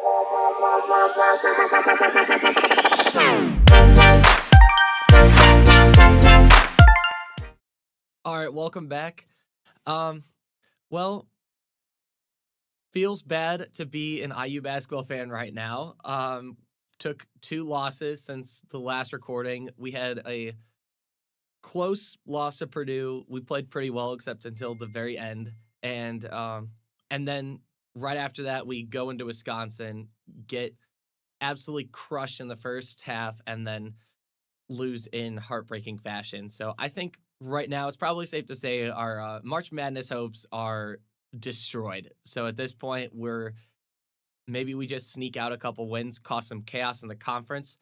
All right, welcome back. Well, feels bad to be an IU basketball fan right now. Took 2 losses since the last recording. We had a close loss to Purdue. We played pretty well except until the very end. And then right after that, we go into Wisconsin, get absolutely crushed in the first half, and then lose in heartbreaking fashion. So I think right now it's probably safe to say our March Madness hopes are destroyed. So at this point, maybe we just sneak out a couple wins, cause some chaos in the conference.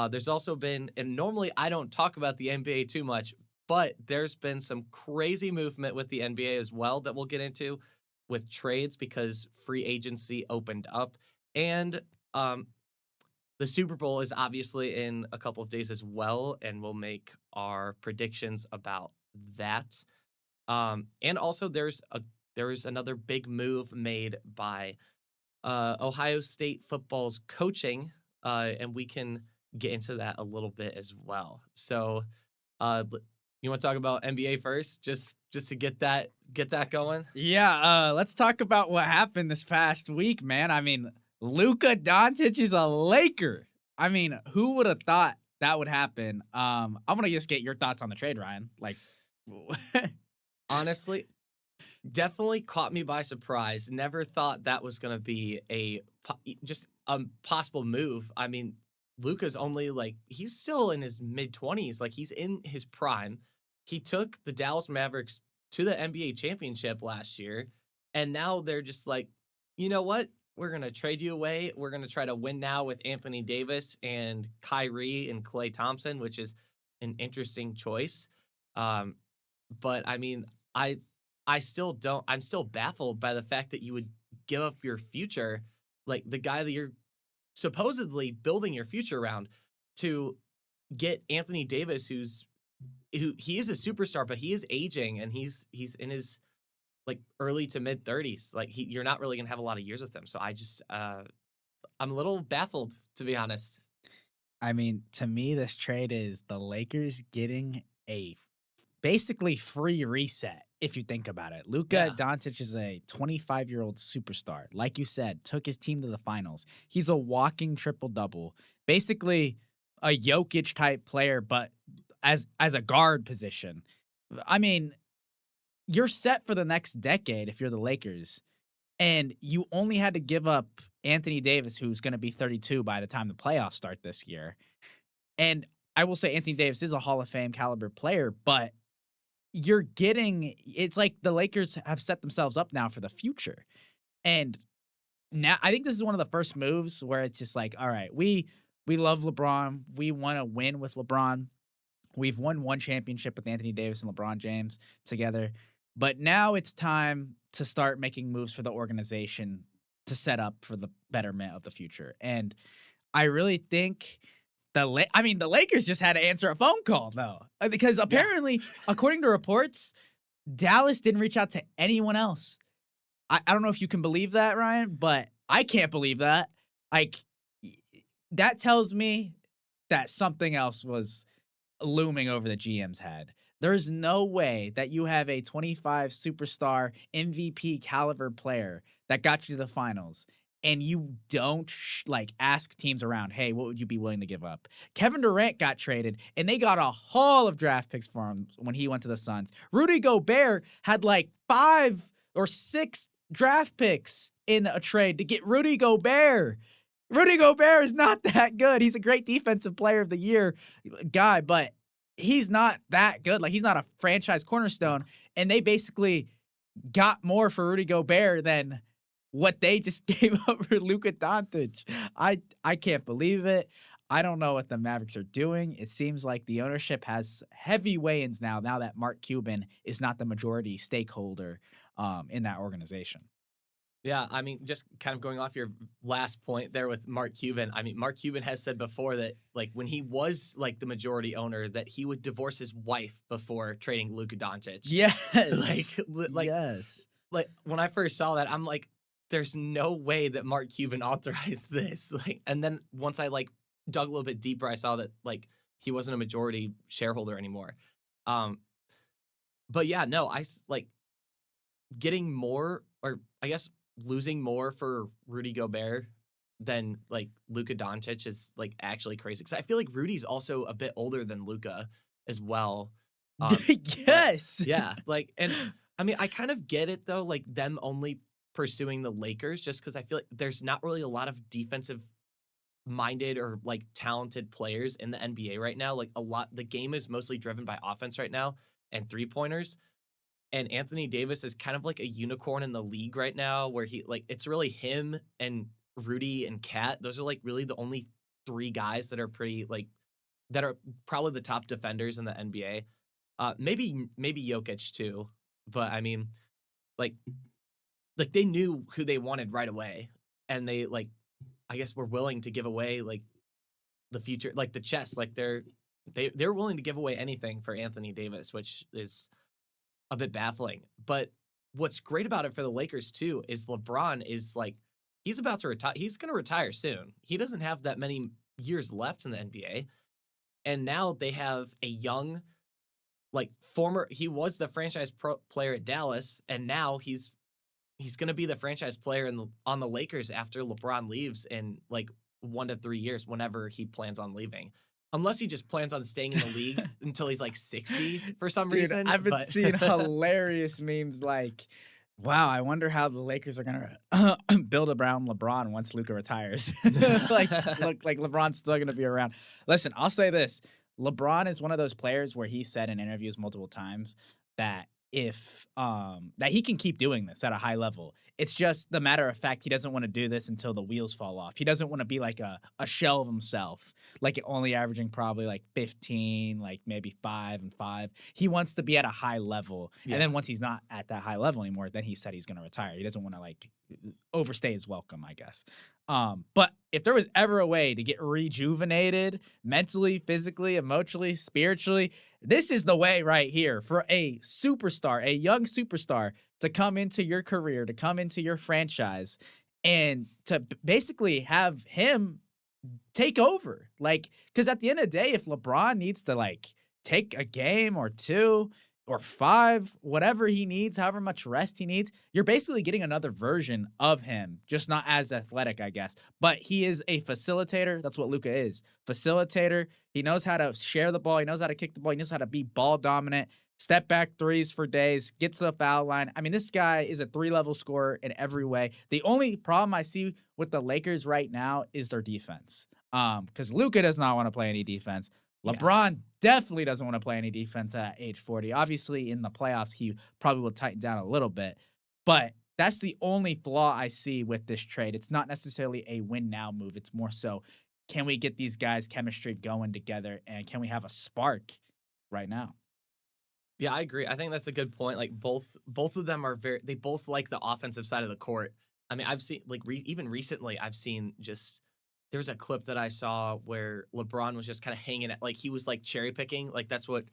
There's also been, and normally I don't talk about the NBA too much, but there's been some crazy movement with the NBA as well that we'll get into with trades because free agency opened up. And the Super Bowl is obviously in a couple of days as well, and we'll make our predictions about that. And also there's another big move made by Ohio State football's coaching, and we can get into that a little bit as well. So, you want to talk about NBA first, just to get that going? Yeah, let's talk about what happened this past week, man. I mean, Luka Doncic is a Laker. I mean, who would have thought that would happen? I'm gonna just get your thoughts on the trade, Ryan. Like, honestly, definitely caught me by surprise. Never thought that was going to be just a possible move. I mean, Luka's only he's still in his mid-20s. Like, he's in his prime. He took the Dallas Mavericks to the NBA championship last year, and now they're just like, you know what? We're going to trade you away. We're going to try to win now with Anthony Davis and Kyrie and Klay Thompson, which is an interesting choice. But I mean, I'm still baffled by the fact that you would give up your future, like the guy that you're supposedly building your future around, to get Anthony Davis, who he is a superstar, but he is aging and he's in his early to mid 30s. You're not really gonna have a lot of years with him. So I just I'm a little baffled, to be honest. I mean, to me, this trade is the Lakers getting a basically free reset. If you think about it, Luka Doncic is a 25-year-old superstar. Like you said, took his team to the finals. He's a walking triple-double, basically a Jokic type player, but as a guard position. I mean, you're set for the next decade if you're the Lakers, and you only had to give up Anthony Davis, who's going to be 32 by the time the playoffs start this year. And I will say Anthony Davis is a Hall of Fame caliber player, but it's like the Lakers have set themselves up now for the future. And now I think this is one of the first moves where it's just like, all right, we love LeBron. We want to win with LeBron. We've won one championship with Anthony Davis and LeBron James together. But now it's time to start making moves for the organization to set up for the betterment of the future. And I really think the Lakers just had to answer a phone call, though, because apparently, according to reports, Dallas didn't reach out to anyone else. I don't know if you can believe that, Ryan, but I can't believe that. That tells me that something else was looming over the GM's head. There's no way that you have a 25 superstar MVP caliber player that got you to the finals and you don't ask teams around, hey, what would you be willing to give up? Kevin Durant got traded, and they got a haul of draft picks for him when he went to the Suns. Rudy Gobert had 5 or 6 draft picks in a trade to get Rudy Gobert. Rudy Gobert is not that good. He's a great defensive player of the year guy, but he's not that good. He's not a franchise cornerstone, and they basically got more for Rudy Gobert than what they just gave up for Luka Doncic. I can't believe it. I don't know what the Mavericks are doing. It seems like the ownership has heavy weigh-ins now that Mark Cuban is not the majority stakeholder in that organization. Yeah, I mean, just kind of going off your last point there with Mark Cuban. I mean, Mark Cuban has said before that, when he was, the majority owner, that he would divorce his wife before trading Luka Doncic. Yes. Yes. When I first saw that, I'm like, there's no way that Mark Cuban authorized this. Like, and then once I like dug a little bit deeper, I saw that like he wasn't a majority shareholder anymore. Um, but yeah, no, like getting more, or I guess losing more for Rudy Gobert than like Luka Doncic is like actually crazy. Because I feel like Rudy's also a bit older than Luka as well. But Yes. yeah, like, and I mean, I kind of get it though, like them only pursuing the Lakers, just because I feel like there's not really a lot of defensive minded or like talented players in the NBA right now. Like the game is mostly driven by offense right now and 3-pointers. And Anthony Davis is kind of like a unicorn in the league right now, where he like it's really him and Rudy and Cat. Those are like really the only 3 guys that are pretty like that are probably the top defenders in the NBA. Maybe Jokic too, but I mean, like they knew who they wanted right away, and they like I guess were willing to give away like the future, like the chess. Like they're willing to give away anything for Anthony Davis, which is a bit baffling. But what's great about it for the Lakers too is LeBron is like he's about to retire. He's going to retire soon. He doesn't have that many years left in the NBA, and now they have a young like he was the franchise player at Dallas, and now he's going to be the franchise player on the Lakers after LeBron leaves in like 1 to 3 years, whenever he plans on leaving. Unless he just plans on staying in the league until he's like 60 for some reason. I've been but seeing hilarious memes like, wow, I wonder how the Lakers are going to build around LeBron once Luka retires. like, look, like LeBron's still going to be around. Listen, I'll say this. LeBron is one of those players where he said in interviews multiple times that if that he can keep doing this at a high level. It's just the matter of fact he doesn't want to do this until the wheels fall off. He doesn't want to be like a shell of himself, like only averaging probably like 15, like maybe 5 and 5. He wants to be at a high level. Yeah. And then once he's not at that high level anymore, then he said he's going to retire. He doesn't want to like overstay his welcome, I guess. But if there was ever a way to get rejuvenated mentally, physically, emotionally, spiritually, this is the way right here for a superstar, a young superstar to come into your career, to come into your franchise, and to basically have him take over. Like, because at the end of the day, if LeBron needs to like take a game or 2 or 5, whatever he needs, however much rest he needs, you're basically getting another version of him, just not as athletic, I guess. But he is a facilitator. That's what Luka is. Facilitator. He knows how to share the ball. He knows how to kick the ball. He knows how to be ball dominant. Step back threes for days, gets to the foul line. I mean, this guy is a 3-level scorer in every way. The only problem I see with the Lakers right now is their defense. Because Luka does not want to play any defense. LeBron definitely doesn't want to play any defense at age 40. Obviously, in the playoffs, he probably will tighten down a little bit. But that's the only flaw I see with this trade. It's not necessarily a win-now move. It's more so, can we get these guys' chemistry going together, and can we have a spark right now? Yeah, I agree. I think that's a good point. Like both of them are they both like the offensive side of the court. I mean, I've seen like even recently, I've seen just there's a clip that I saw where LeBron was just kind of hanging at, like he was like cherry picking. Like that's what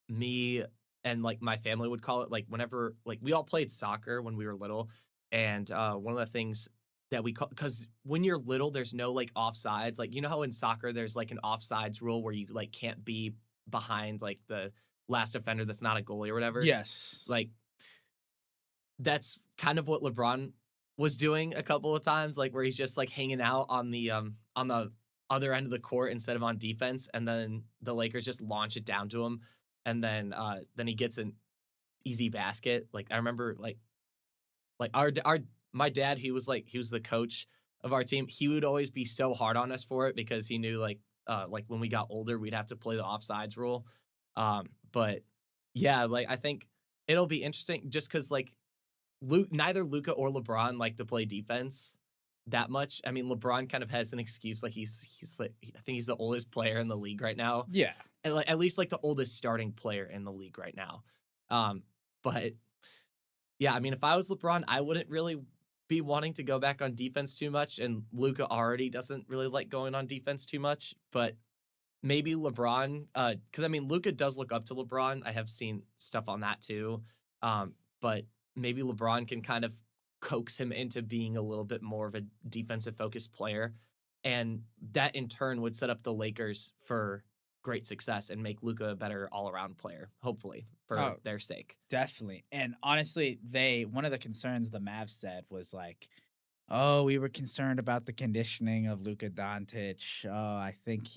me and like my family would call it. Like whenever like we all played soccer when we were little, and one of the things that we call, because when you're little, there's no like offsides. Like you know how in soccer there's like an offsides rule where you like can't be behind like the last defender that's not a goalie or whatever. Yes. Like that's kind of what LeBron was doing a couple of times, like where he's just like hanging out on the other end of the court instead of on defense, and then the Lakers just launch it down to him, and then he gets an easy basket. Like I remember like our my dad, he was the coach of our team. He would always be so hard on us for it because he knew like when we got older we'd have to play the offsides rule. But yeah, like I think it'll be interesting just because like neither Luka or LeBron like to play defense that much. I mean, LeBron kind of has an excuse, like he's like I think he's the oldest player in the league right now. Yeah. And like at least like the oldest starting player in the league right now. But yeah, I mean, if I was LeBron, I wouldn't really be wanting to go back on defense too much, and Luka already doesn't really like going on defense too much, but maybe LeBron, because I mean, Luka does look up to LeBron. I have seen stuff on that too. But maybe LeBron can kind of coax him into being a little bit more of a defensive focused player. And that in turn would set up the Lakers for great success and make Luka a better all around player, hopefully, for Oh, their sake. definitely. And honestly, one of the concerns the Mavs said was like, "Oh, we were concerned about the conditioning of Luka Doncic. Oh, I think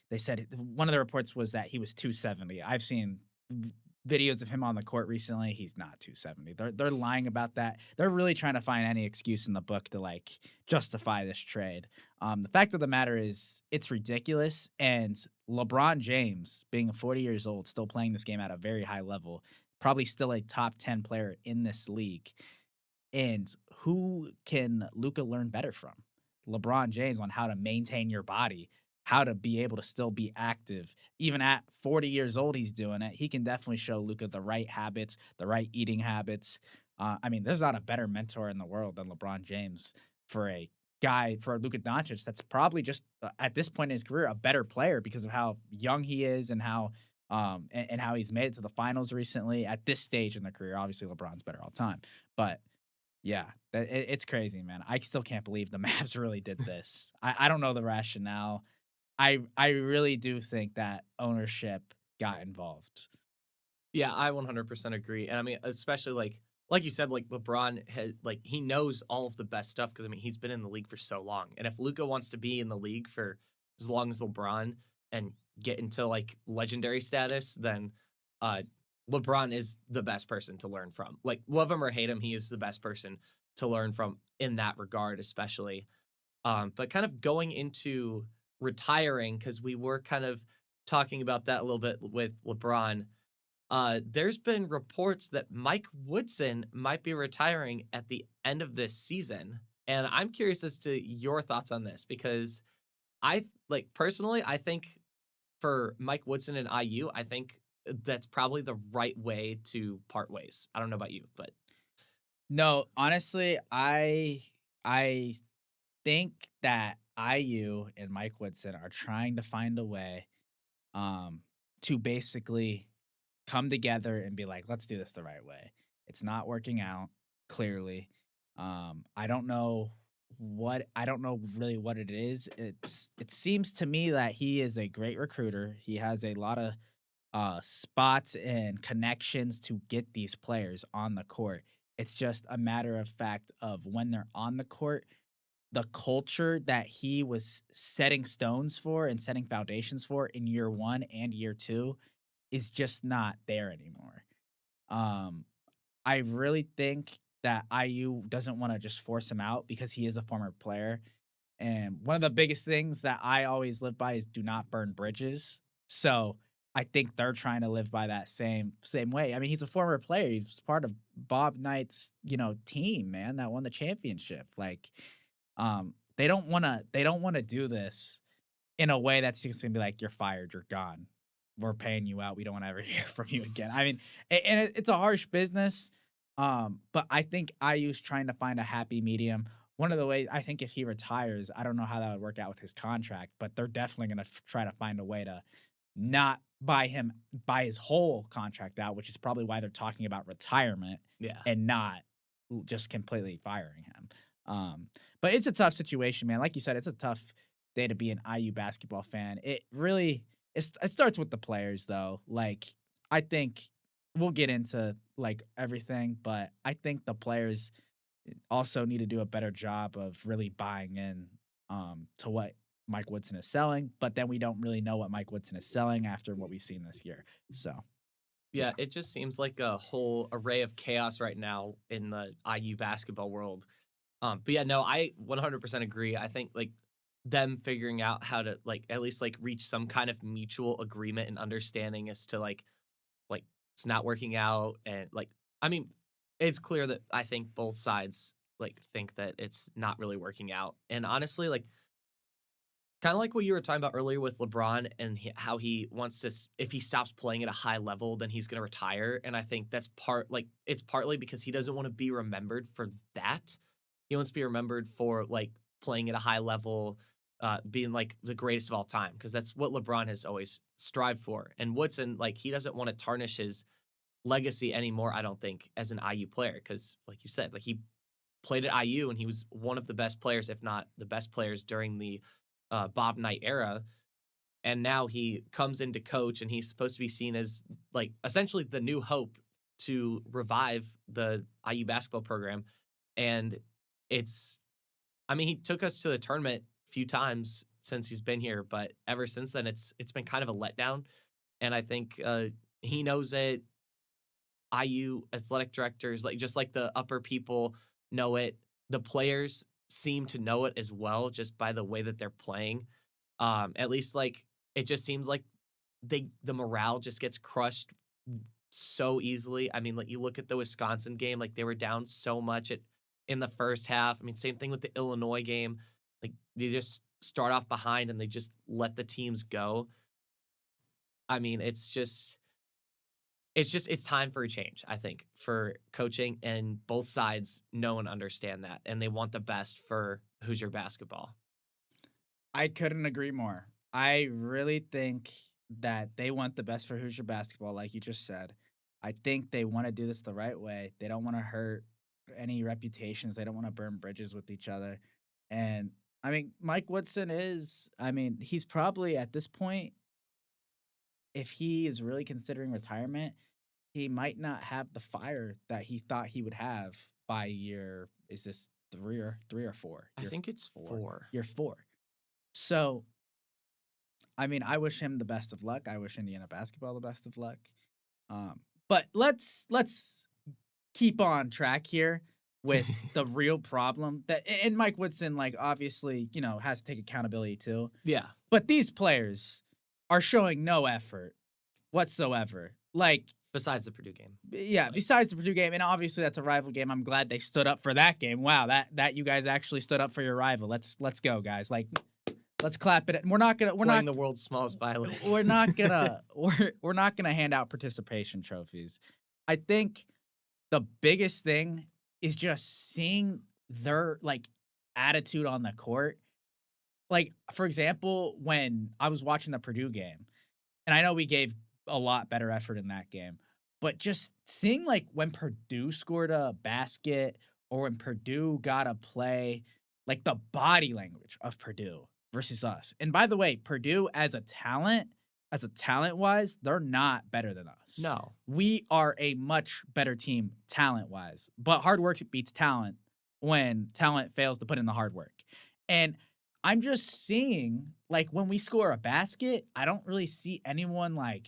they said one of the reports was that he was 270. I've seen videos of him on the court recently. He's not 270. They're lying about that. They're really trying to find any excuse in the book to like justify this trade. The fact of the matter is, it's ridiculous. And LeBron James, being 40 years old, still playing this game at a very high level, probably still a top 10 player in this league. And who can Luca learn better from? LeBron James on how to maintain your body, how to be able to still be active. Even at 40 years old, he's doing it. He can definitely show Luca the right habits, the right eating habits. I mean, there's not a better mentor in the world than LeBron James for a guy, for Luka Doncic, that's probably just at this point in his career a better player because of how young he is and how and how he's made it to the finals recently at this stage in the career. Obviously, LeBron's better all time, but yeah, it's crazy, man. I still can't believe the Mavs really did this. I don't know the rationale. I really do think that ownership got involved. Yeah, I 100% agree. And I mean, especially like you said, like LeBron has like he knows all of the best stuff because I mean he's been in the league for so long. And if Luca wants to be in the league for as long as LeBron and get into like legendary status, then uh LeBron is the best person to learn from. Like love him or hate him, he is the best person to learn from in that regard, especially. But kind of going into retiring, because we were kind of talking about that a little bit with LeBron. There's been reports that Mike Woodson might be retiring at the end of this season. And I'm curious as to your thoughts on this because I like personally, I think for Mike Woodson and IU, I think that's probably the right way to part ways. I don't know about you, but No, honestly, I think that IU and Mike Woodson are trying to find a way um to basically come together and be like, let's do this the right way. It's not working out, clearly. I don't know really what it is. It seems to me that he is a great recruiter. He has a lot of spots and connections to get these players on the court. It's just a matter of fact of when they're on the court, the culture that he was setting stones for and setting foundations for in year one and year two is just not there anymore. Um, I really think that IU doesn't want to just force him out because he is a former player. And one of the biggest things that I always live by is do not burn bridges. So I think they're trying to live by that same way. I mean, he's a former player. He's part of Bob Knight's, team, man, that won the championship. Like, they don't wanna do this in a way that's just gonna be like, "You're fired, you're gone. We're paying you out. We don't wanna ever hear from you again." I mean, it's a harsh business, but I think IU's trying to find a happy medium. One of the ways I think if he retires, I don't know how that would work out with his contract, but they're definitely gonna try to find a way to not buy his whole contract out, which is probably why they're talking about retirement yeah. and not just completely firing him. But it's a tough situation, man. Like you said, it's a tough day to be an IU basketball fan. It starts with the players though. Like I think we'll get into like everything, but I think the players also need to do a better job of really buying in to what Mike Woodson is selling, but then we don't really know what Mike Woodson is selling after what we've seen this year. So, Yeah, yeah. it just seems like a whole array of chaos right now in the IU basketball world. But yeah, no, I 100% agree. I think like them figuring out how to like at least like reach some kind of mutual agreement and understanding as to like it's not working out and like I mean, it's clear that I think both sides like think that it's not really working out. And honestly, like kind of like what you were talking about earlier with LeBron and how he wants to, if he stops playing at a high level, then he's going to retire. And I think that's it's partly because he doesn't want to be remembered for that. He wants to be remembered for like playing at a high level, being like the greatest of all time, because that's what LeBron has always strived for. And Woodson, like, he doesn't want to tarnish his legacy anymore, I don't think, as an IU player, because like you said, like played at IU, and he was one of the best players, if not the best players, during the Bob Knight era. And now he comes in to coach, and he's supposed to be seen as like essentially the new hope to revive the IU basketball program. And it's, I mean, he took us to the tournament a few times since he's been here, but ever since then, it's been kind of a letdown. And I think he knows it. IU athletic directors, like just like the upper people know it. The players seem to know it as well, just by the way that they're playing. At least like it just seems like the morale just gets crushed so easily. I mean, like you look at the Wisconsin game, like they were down so much in the first half. I mean, same thing with the Illinois game. Like they just start off behind and they just let the teams go. I mean, it's time for a change, I think, for coaching, and both sides know and understand that, and they want the best for Hoosier basketball. I couldn't agree more. I really think that they want the best for Hoosier basketball, like you just said. I think they want to do this the right way. They don't want to hurt any reputations. They don't want to burn bridges with each other. And I mean, Mike Woodson is, I mean, he's probably at this point, if he is really considering retirement, he might not have the fire that he thought he would have by year. Is this three or four? I think it's 4. Year 4. So, I mean, I wish him the best of luck. I wish Indiana basketball the best of luck. But let's keep on track here with the real problem that, and Mike Woodson, like, obviously, you know, has to take accountability too. Yeah. But these players are showing no effort whatsoever. Like, Besides the Purdue game. yeah, besides the Purdue game, and obviously that's a rival game. I'm glad they stood up for that game. Wow, that you guys actually stood up for your rival. Let's go, guys. Like, let's clap it. We're not The world's smallest violin. we're not gonna hand out participation trophies. I think the biggest thing is just seeing their like attitude on the court. Like, for example, when I was watching the Purdue game, and I know we gave a lot better effort in that game, but just seeing like when Purdue scored a basket or when Purdue got a play, like the body language of Purdue versus us. And by the way, Purdue as a talent wise, they're not better than us. No. We are a much better team talent wise, but hard work beats talent when talent fails to put in the hard work. And I'm just seeing, like, when we score a basket, I don't really see anyone, like,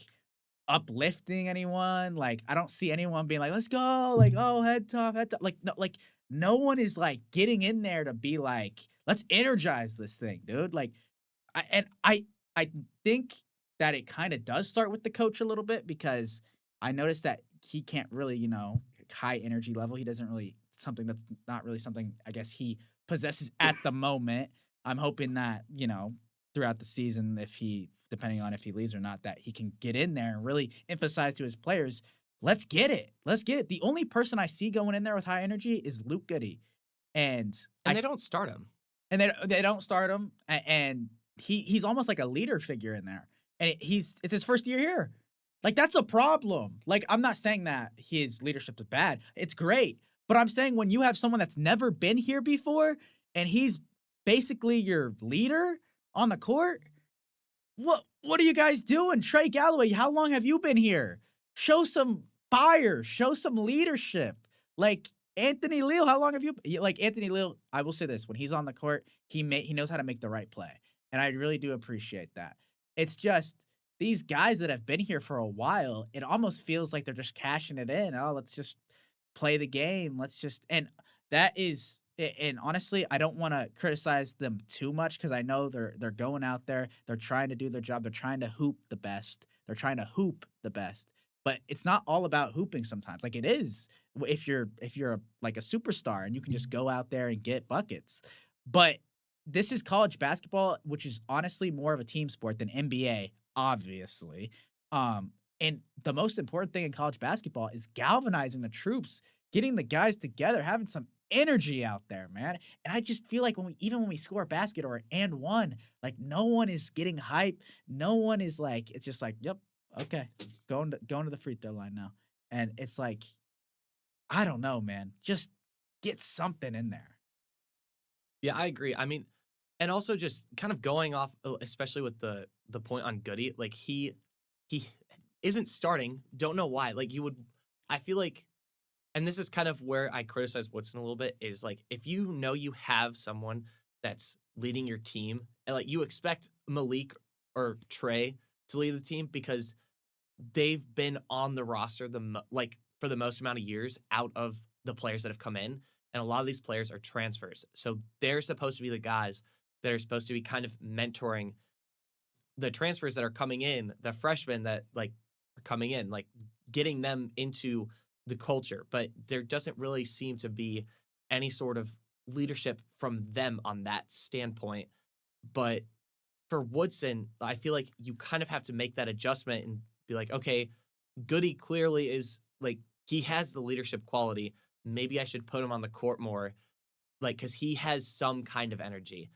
uplifting anyone. Like, I don't see anyone being like, let's go. Like, oh, head top. Like, no one is, like, getting in there to be like, let's energize this thing, dude. Like, I think that it kind of does start with the coach a little bit, because I noticed that he can't really, you know, high energy level. He doesn't really, something that's not really something I guess he possesses at the moment. I'm hoping that, you know, throughout the season, depending on if he leaves or not, that he can get in there and really emphasize to his players, let's get it. Let's get it. The only person I see going in there with high energy is Luke Goody. And they don't start him. And they don't start him. And he's almost like a leader figure in there. And it's his first year here. Like, that's a problem. Like, I'm not saying that his leadership is bad. It's great. But I'm saying when you have someone that's never been here before and he's basically your leader on the court, what are you guys doing? Trey Galloway, how long have you been here? Show some fire. Show some leadership. Like, Anthony Leal, how long have you... Like, Anthony Leal, I will say this. When he's on the court, he knows how to make the right play. And I really do appreciate that. It's just these guys that have been here for a while, it almost feels like they're just cashing it in. Oh, let's just play the game. And that is... And honestly, I don't want to criticize them too much, because I know they're going out there. They're trying to do their job. They're trying to hoop the best. But it's not all about hooping sometimes. Like, it is if you're like a superstar and you can just go out there and get buckets. But this is college basketball, which is honestly more of a team sport than NBA, obviously. And the most important thing in college basketball is galvanizing the troops, getting the guys together, having some energy out there, man. And I just feel like when we score a basket or an and one, like, no one is getting hype. No one is like, it's just like, yep, okay, going to the free throw line now. And it's like, I don't know, man. Just get something in there. Yeah, I agree. I mean, and also just kind of going off, especially with the point on Goody, like he isn't starting. Don't know why. Like you would, I feel like, and this is kind of where I criticize Woodson a little bit. Is like if you know you have someone that's leading your team, and like you expect Malik or Trey to lead the team because they've been on the roster like for the most amount of years out of the players that have come in, and a lot of these players are transfers. So they're supposed to be the guys that are supposed to be kind of mentoring the transfers that are coming in, the freshmen that like are coming in, like getting them into the culture. But there doesn't really seem to be any sort of leadership from them on that standpoint. But for Woodson, I feel like you kind of have to make that adjustment and be like, okay, Goody clearly is like he has the leadership quality. Maybe I should put him on the court more, like because he has some kind of energy.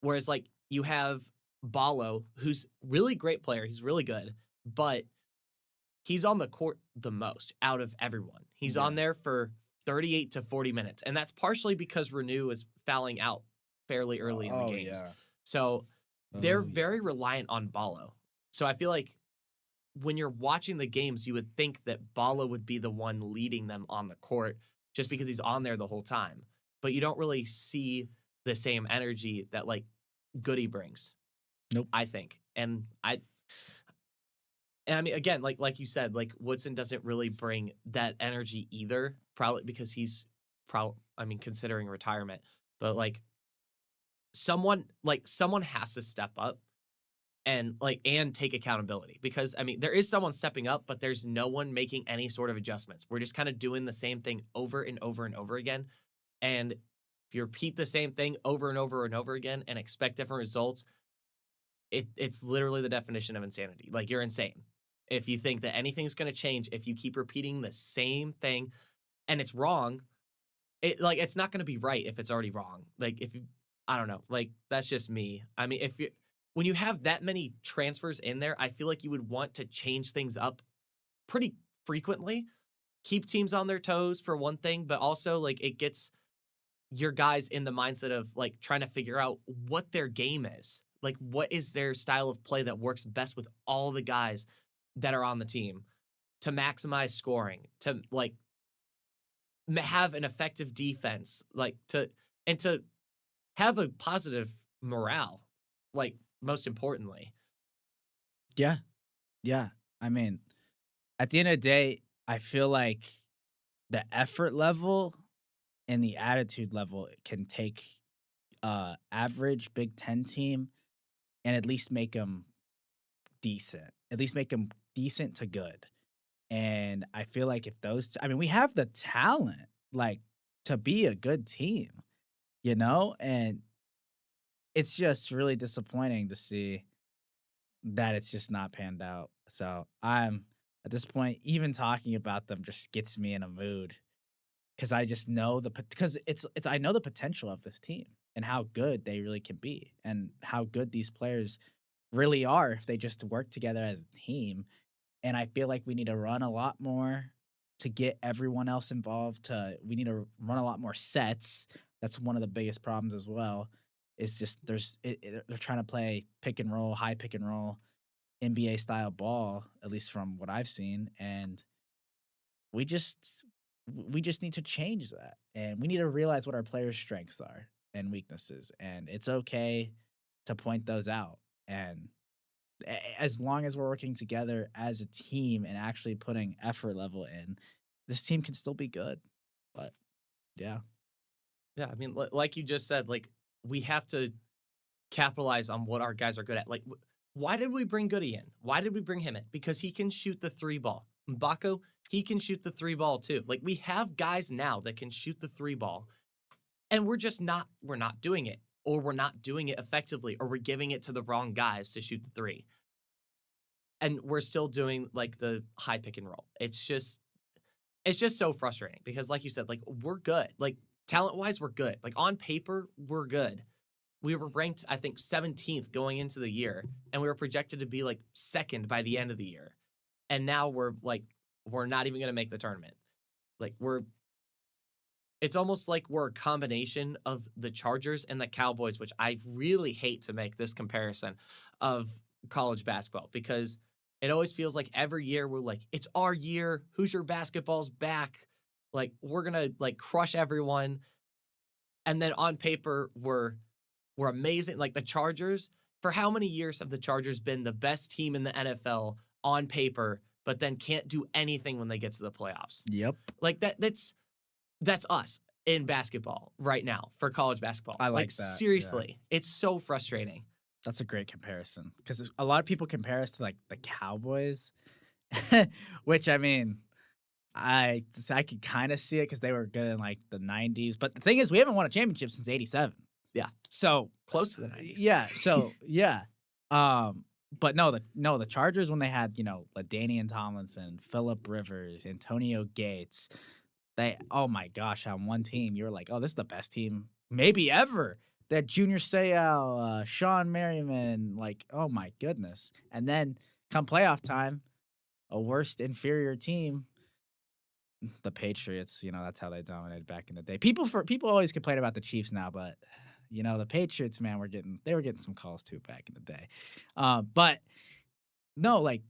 Whereas like you have Ballo, who's really great player, he's really good, but he's on the court the most out of everyone. He's on Yeah. there for 38 to 40 minutes, and that's partially because Renew is fouling out fairly early in the Oh games. yeah. So they're Oh yeah. very reliant on Ballo. So I feel like when you're watching the games, you would think that Ballo would be the one leading them on the court just because he's on there the whole time. But you don't really see the same energy that like Goody brings. Nope. I think. And I mean again, like you said, like Woodson doesn't really bring that energy either, probably because he's considering retirement. But someone has to step up and take accountability because I mean there is someone stepping up, but there's no one making any sort of adjustments. We're just kind of doing the same thing over and over and over again. And if you repeat the same thing over and over and over again and expect different results, it's literally the definition of insanity. Like you're insane if you think that anything's going to change if you keep repeating the same thing and it's wrong. It's not going to be right if it's already wrong. Like if you, I don't know, like that's just me. I mean, when you have that many transfers in there, I feel like you would want to change things up pretty frequently, keep teams on their toes for one thing, but also like it gets your guys in the mindset of like trying to figure out what their game is. Like what is their style of play that works best with all the guys that are on the team to maximize scoring, to like have an effective defense, to have a positive morale, like most importantly. Yeah. Yeah. I mean, at the end of the day, I feel like the effort level and the attitude level can take average Big Ten team and at least make them decent. At least make them decent to good. And I feel like if I mean, we have the talent, like, to be a good team, you know? And it's just really disappointing to see that it's just not panned out. So I'm at this point, even talking about them just gets me in a mood because I just know because it's I know the potential of this team and how good they really can be and how good these players really are if they just work together as a team. And I feel like we need to run a lot more to get everyone else involved. We need to run a lot more sets. That's one of the biggest problems as well. It's just they're trying to play pick and roll, high pick and roll, NBA style ball, at least from what I've seen, and we just we just need to change that. And we need to realize what our players' strengths are and weaknesses, and it's okay to point those out. And as long as we're working together as a team and actually putting effort level in, this team can still be good. But yeah. Yeah, I mean, like you just said, like we have to capitalize on what our guys are good at. Like, why did we bring Goody in? Why did we bring him in? Because he can shoot the three ball. Mbako, he can shoot the three ball too. Like we have guys now that can shoot the three ball, and we're not doing it, or we're not doing it effectively, or we're giving it to the wrong guys to shoot the three, and we're still doing like the high pick and roll. It's just so frustrating because, like you said, like we're good. Like talent wise, we're good. Like on paper, we're good. We were ranked, I think, 17th going into the year, and we were projected to be like second by the end of the year. And now we're not even going to make the tournament. Like it's almost like we're a combination of the Chargers and the Cowboys, which I really hate to make this comparison of college basketball because it always feels like every year we're like, it's our year. Hoosier basketball's back. Like, we're going to like crush everyone. And then on paper, we're amazing. Like the Chargers, for how many years have the Chargers been the best team in the NFL on paper, but then can't do anything when they get to the playoffs? Yep. Like that's us in basketball right now for college basketball. I like that, seriously, it's so frustrating. That's a great comparison because a lot of people compare us to like the Cowboys, which I mean, I could kind of see it because they were good in like the 90s. But the thing is, we haven't won a championship since '87. Yeah, so close to the 90s. Yeah, so yeah. But the Chargers when they had LaDainian Tomlinson, Phillip Rivers, Antonio Gates. Oh my gosh, on one team, you were like, oh, this is the best team maybe ever. That Junior Seau, Sean Merriman, like, oh my goodness. And then come playoff time, a worst inferior team, the Patriots, that's how they dominated back in the day. People always complain about the Chiefs now, but the Patriots, man, they were getting some calls too back in the day. But no, like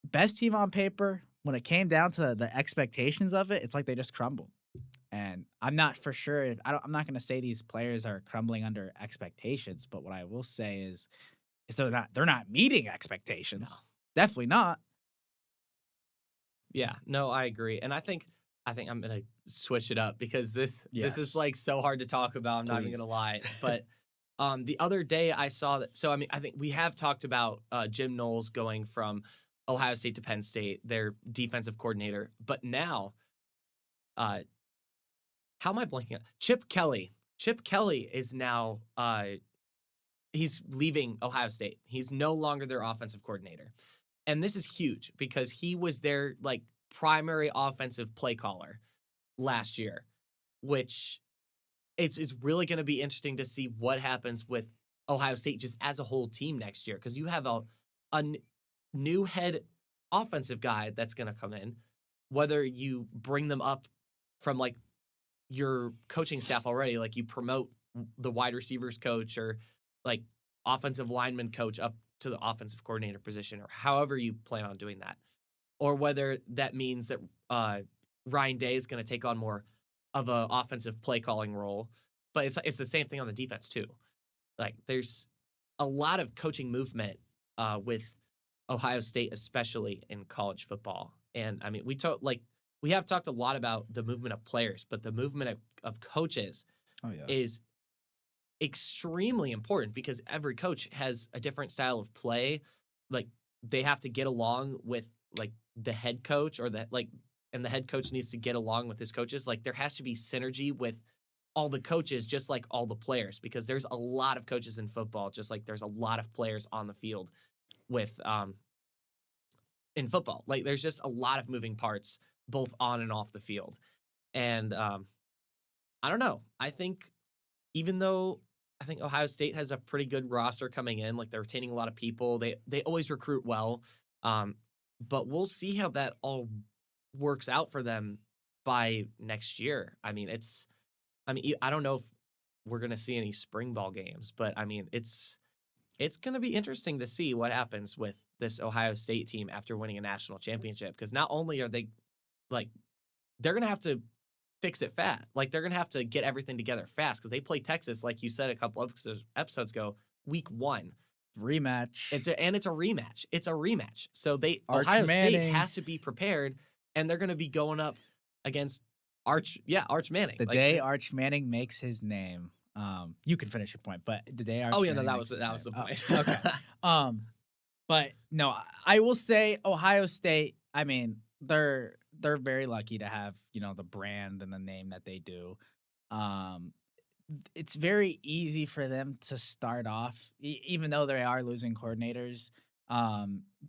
best team on paper. When it came down to the expectations of it, it's like they just crumbled. And I'm not for sure. I'm not going to say these players are crumbling under expectations, but what I will say is they're not meeting expectations. No. Definitely not. Yeah, no, I agree. And I think I'm going to switch it up because this is like so hard to talk about. I'm not even going to lie. But the other day I saw that. So, I mean, I think we have talked about Jim Knowles going from Ohio State to Penn State, their defensive coordinator. But now, how am I blanking out? Chip Kelly. Chip Kelly is now, he's leaving Ohio State. He's no longer their offensive coordinator. And this is huge because he was their like primary offensive play caller last year, which it's really going to be interesting to see what happens with Ohio State just as a whole team next year. Because you have a new head offensive guy that's going to come in, whether you bring them up from like your coaching staff already, like you promote the wide receivers coach or like offensive lineman coach up to the offensive coordinator position or however you plan on doing that, or whether that means that Ryan Day is going to take on more of an offensive play calling role. But it's the same thing on the defense too. Like there's a lot of coaching movement with Ohio State, especially in college football. And I mean, we have talked a lot about the movement of players, but the movement of coaches is extremely important because every coach has a different style of play. Like they have to get along with like the head coach and the head coach needs to get along with his coaches. Like there has to be synergy with all the coaches, just like all the players, because there's a lot of coaches in football, just like there's a lot of players on the field with in football. Like there's just a lot of moving parts both on and off the field. And I don't know. I think even though I think Ohio State has a pretty good roster coming in, like they're retaining a lot of people. They always recruit well. But we'll see how that all works out for them by next year. I mean, I don't know if we're going to see any spring ball games, but I mean, it's going to be interesting to see what happens with this Ohio State team after winning a national championship. Because not only are they like, they're going to have to fix it fast. Like they're going to have to get everything together fast because they play Texas, like you said a couple episodes ago, week 1. Rematch. It's a rematch. It's a rematch. So Ohio State has to be prepared, and they're going to be going up against Arch Manning. The day Arch Manning makes his name. You can finish your point, but the day Arch Manning that was the point. Okay. But no, I will say Ohio State, I mean, they're very lucky to have, the brand and the name that they do. It's very easy for them to start off, even though they are losing coordinators,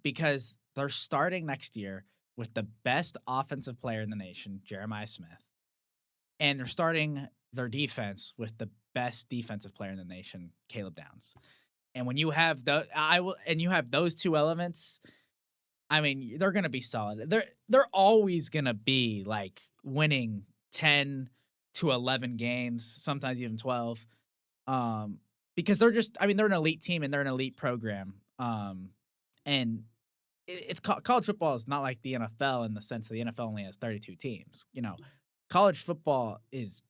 because they're starting next year with the best offensive player in the nation, Jeremiah Smith, and they're starting their defense with the best defensive player in the nation, Caleb Downs. And when you have those two elements, I mean, they're going to be solid. They're always going to be like winning 10, to 11 games, sometimes even 12. Because they're just, I mean, they're an elite team and they're an elite program. And it's college football is not like the NFL in the sense that the NFL only has 32 teams. College football is,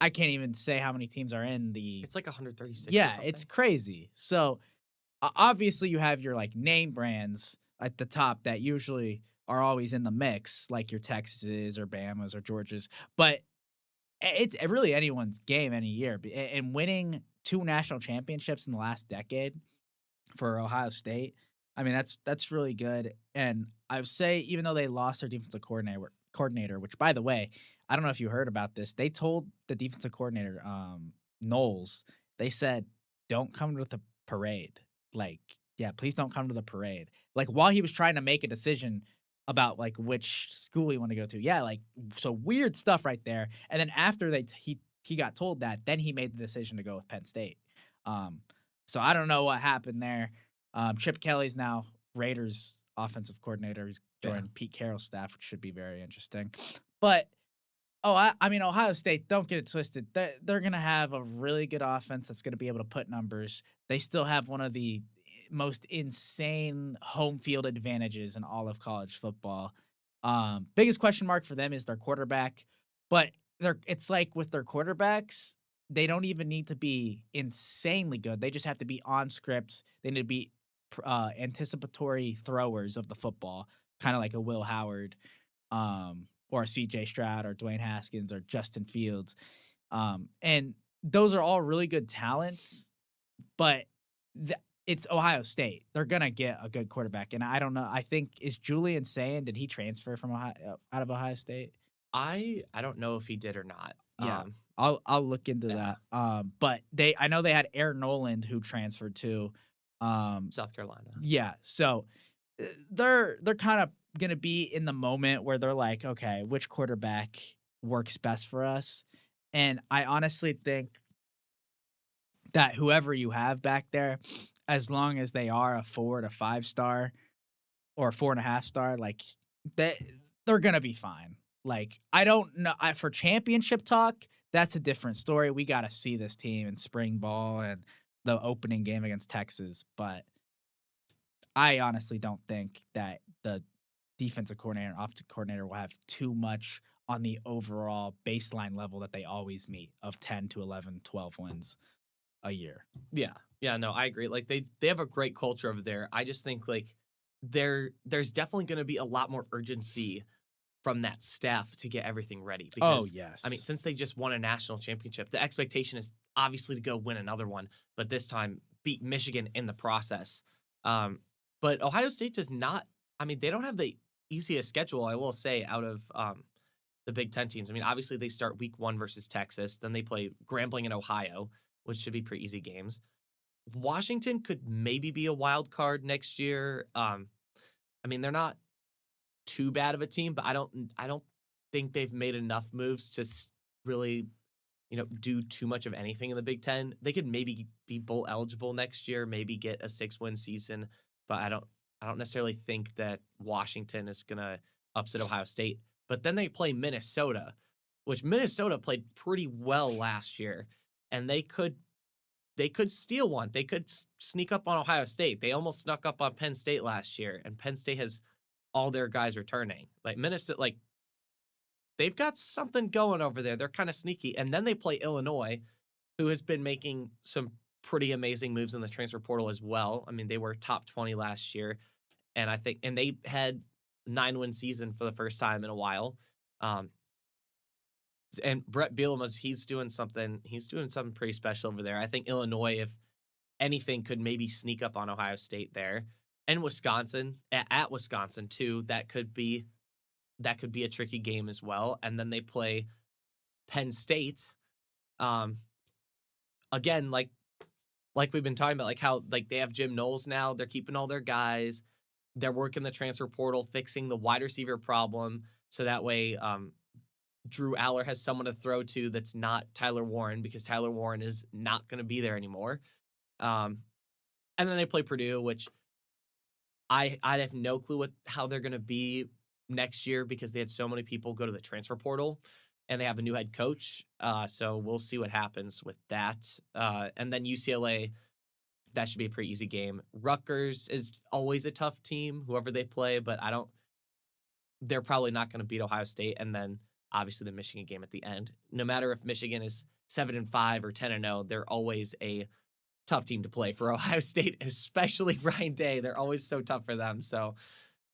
I can't even say how many teams are in the. It's like 136 or Yeah, something. it's crazy. So obviously you have your like name brands at the top that usually are always in the mix, like your Texases or Bamas or Georgias. But it's really anyone's game any year. And winning 2 national championships in the last decade for Ohio State, I mean, that's really good. And I would say, even though they lost their defensive coordinator, which, by the way, I don't know if you heard about this. They told the defensive coordinator, Knowles, they said, "Don't come to the parade." Like, yeah, please don't come to the parade. Like, while he was trying to make a decision about like which school he wanted to go to. Yeah, like, so weird stuff right there. And then after he got told that, then he made the decision to go with Penn State. Um, so I don't know what happened there. Chip Kelly's now Raiders offensive coordinator. He's joined Pete Carroll's staff, which should be very interesting. But I mean, Ohio State, don't get it twisted. They're going to have a really good offense that's going to be able to put numbers. They still have one of the most insane home field advantages in all of college football. Biggest question mark for them is their quarterback. But it's like with their quarterbacks, they don't even need to be insanely good. They just have to be on script. They need to be anticipatory throwers of the football, kind of like a Will Howard. Or C.J. Stroud or Dwayne Haskins or Justin Fields. And those are all really good talents, but it's Ohio State. They're going to get a good quarterback. And I don't know. I think, is Julian saying, did he transfer from out of Ohio State? I don't know if he did or not. Yeah, I'll look into that. But I know they had Aaron Noland who transferred to South Carolina. Yeah, so they're kind of going to be in the moment where they're like, okay, which quarterback works best for us? And I honestly think that whoever you have back there, as long as they are a 4 to 5 star or 4.5 star, like they're going to be fine. Like, I don't know. For championship talk, that's a different story. We got to see this team in spring ball and the opening game against Texas. But I honestly don't think that the defensive coordinator and offensive coordinator will have too much on the overall baseline level that they always meet of 10 to 11, 12 wins a year. Yeah. Yeah, no, I agree. Like, they have a great culture over there. I just think, like, there's definitely going to be a lot more urgency from that staff to get everything ready. Because, yes. I mean, since they just won a national championship, the expectation is obviously to go win another one, but this time beat Michigan in the process. But Ohio State does not, I mean, they don't have the easiest schedule, I will say, out of the Big Ten teams. I mean, obviously they start week 1 versus Texas. Then they play Grambling and Ohio, which should be pretty easy games. Washington could maybe be a wild card next year. I mean, they're not too bad of a team, but I don't think they've made enough moves to really, do too much of anything in the Big Ten. They could maybe be bowl eligible next year, maybe get a 6-win season, but I don't necessarily think that Washington is gonna upset Ohio State. But then they play Minnesota, which Minnesota played pretty well last year, and they could steal one. They could sneak up on Ohio State. They almost snuck up on Penn State last year, and Penn State has all their guys returning. Like, Minnesota, like, they've got something going over there. They're kind of sneaky. And then they play Illinois, who has been making some pretty amazing moves in the transfer portal as well. I mean, they were top 20 last year, and they had 9-win season for the first time in a while. And Brett Bielema's he's doing something pretty special over there. I think Illinois, if anything, could maybe sneak up on Ohio State there. And Wisconsin, at Wisconsin too, that could be a tricky game as well. And then they play Penn State. Again, like we've been talking about, like how like they have Jim Knowles now. They're keeping all their guys. They're working the transfer portal, fixing the wide receiver problem, so that way Drew Aller has someone to throw to that's not Tyler Warren, because Tyler Warren is not going to be there anymore. And then they play Purdue, which I have no clue how they're going to be next year, because they had so many people go to the transfer portal. and they have a new head coach. So we'll see what happens with that. And then UCLA, that should be a pretty easy game. Rutgers is always a tough team, whoever they play, but they're probably not going to beat Ohio State. And then obviously the Michigan game at the end. No matter if Michigan is 7-5 or 10-0, they're always a tough team to play for Ohio State, especially Ryan Day. They're always so tough for them. So,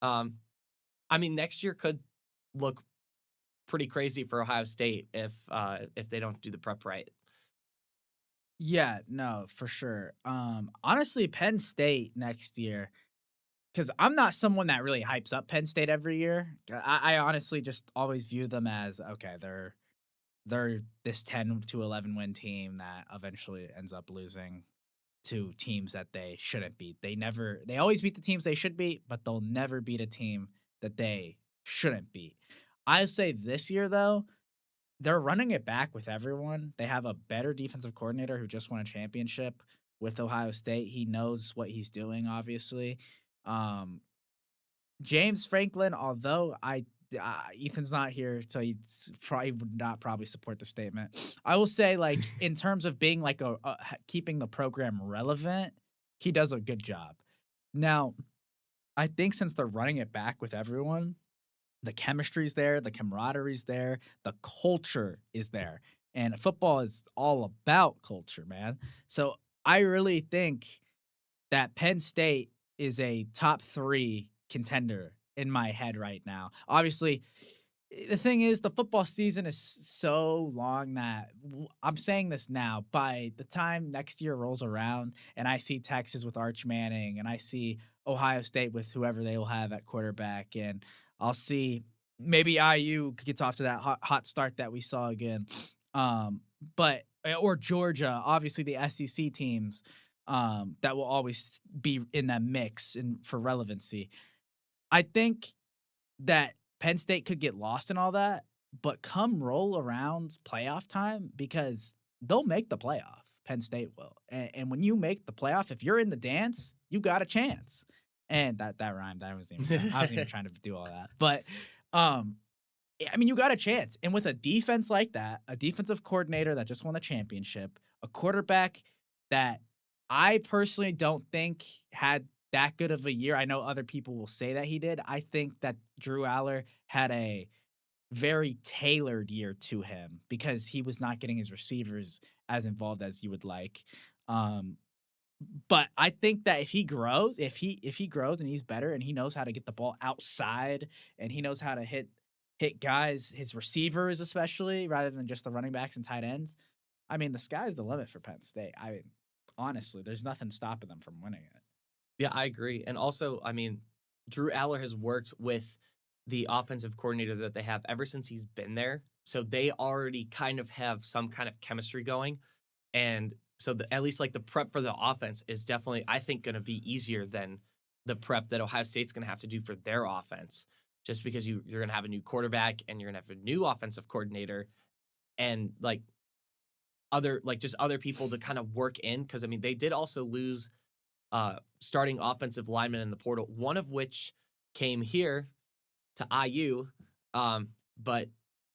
I mean, next year could look pretty crazy for Ohio State if they don't do the prep right. Yeah, no, for sure. Honestly, Penn State next year, because I'm not someone that really hypes up Penn State every year. I honestly just always view them as okay, they're this 10 to 11 win team that eventually ends up losing to teams that they shouldn't beat. They always beat the teams they should beat, but they'll never beat a team that they shouldn't beat. I say this year though, they're running it back with everyone. They have a better defensive coordinator who just won a championship with Ohio State. He knows what he's doing, obviously. Um, James Franklin, although Ethan's not here, so he probably would not probably support the statement. I will say, like, in terms of being like keeping the program relevant, he does a good job. Now, I think since they're running it back with everyone, the chemistry's there, the camaraderie's there, the culture is there. And football is all about culture, man. So I really think that Penn State is a top 3 contender in my head right now. Obviously, the thing is, the football season is so long that I'm saying this now. By the time next year rolls around and I see Texas with Arch Manning and I see Ohio State with whoever they will have at quarterback, and I'll see maybe IU gets off to that hot start that we saw again. But or Georgia, obviously the SEC teams that will always be in that mix and for relevancy. I think that Penn State could get lost in all that, but come roll around playoff time, because they'll make the playoff. Penn State will. And when you make the playoff, if you're in the dance, you got a chance. And that rhymed. I wasn't even trying to do all that. But I mean, you got a chance. And with a defense like that, a defensive coordinator that just won the championship, a quarterback that I personally don't think had that good of a year. I know other people will say that he did. I think that Drew Aller had a very tailored year to him because he was not getting his receivers as involved as you would like. But I think that if he grows and he's better and he knows how to get the ball outside and he knows how to hit guys, his receivers especially, rather than just the running backs and tight ends, I mean, the sky's the limit for Penn State. I mean, honestly, there's nothing stopping them from winning it. Yeah, I agree. And also, I mean, Drew Aller has worked with the offensive coordinator that they have ever since he's been there. So they already kind of have some kind of chemistry going. And so at least like the prep for the offense is definitely, I think, going to be easier than the prep that Ohio State's going to have to do for their offense, just because you're going to have a new quarterback and you're going to have a new offensive coordinator and like other people to kind of work in. Because, I mean, they did also lose starting offensive linemen in the portal, one of which came here to IU. But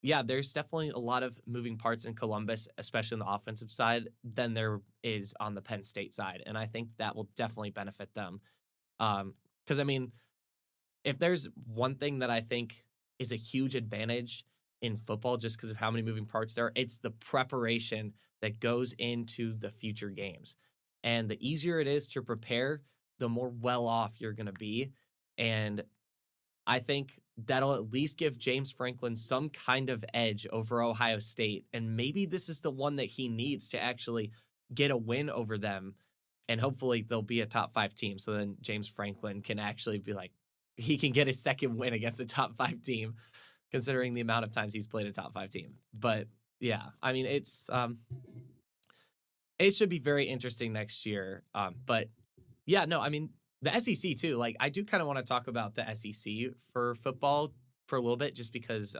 yeah, there's definitely a lot of moving parts in Columbus, especially on the offensive side, than there is on the Penn State side. And I think that will definitely benefit them. Because, I mean, if there's one thing that I think is a huge advantage in football, just because of how many moving parts there are, it's the preparation that goes into the future games. And the easier it is to prepare, the more well off you're going to be. And I think that'll at least give James Franklin some kind of edge over Ohio State. And maybe this is the one that he needs to actually get a win over them. And hopefully they'll be a top 5 team. So then James Franklin can actually be like, he can get his second win against a top 5 team, considering the amount of times he's played a top 5 team. But yeah, I mean, it should be very interesting next year. But yeah, no, I mean, the SEC too. Like, I do kind of want to talk about the SEC for football for a little bit, just because,